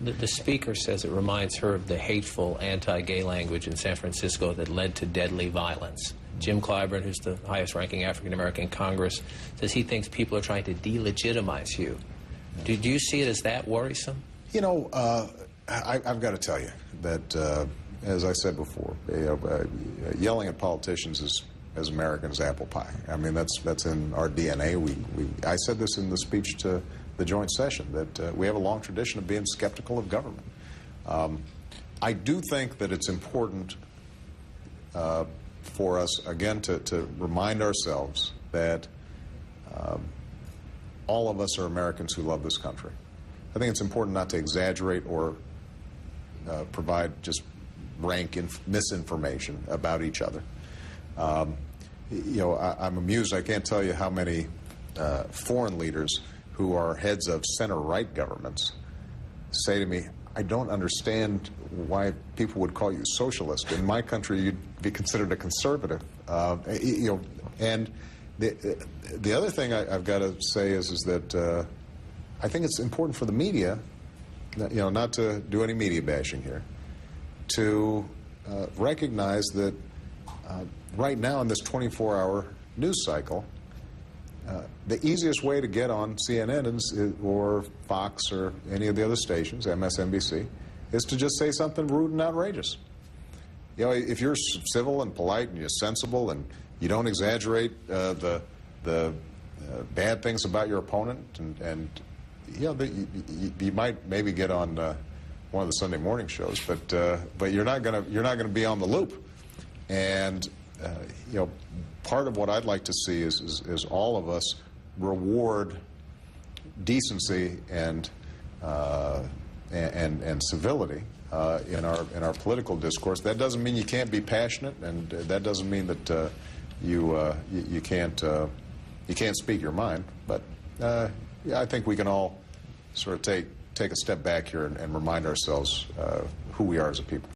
The speaker says it reminds her of the hateful anti-gay language in San Francisco that led to deadly violence. Jim Clyburn, who's the highest-ranking African-American in Congress, says he thinks people are trying to delegitimize you. Do you see it as that worrisome? You know, I've got to tell you that, as I said before, yelling at politicians is, as Americans, apple pie. I mean, that's in our DNA. I said this in the speech to the joint session, that we have a long tradition of being skeptical of government. I do think that it's important for us, again, to remind ourselves that all of us are Americans who love this country. I think it's important not to exaggerate or provide just rank misinformation about each other. You know, I'm amused. I can't tell you how many foreign leaders who are heads of center-right governments say to me, I don't understand why people would call you socialist. In my country, you'd be considered a conservative. You know, and the other thing I've got to say is that I think it's important for the media, you know, not to do any media bashing here, to recognize that right now in this 24-hour news cycle, the easiest way to get on CNN or Fox or any of the other stations, MSNBC, is to just say something rude and outrageous. You know, if you're civil and polite and you're sensible and you don't exaggerate the bad things about your opponent, and you know, you might maybe get on one of the Sunday morning shows, but you're not gonna be on the loop. And you know, part of what I'd like to see is all of us reward decency and civility in our political discourse. That doesn't mean you can't be passionate, and that doesn't mean that you can't speak your mind. But yeah, I think we can all sort of take a step back here and remind ourselves who we are as a people.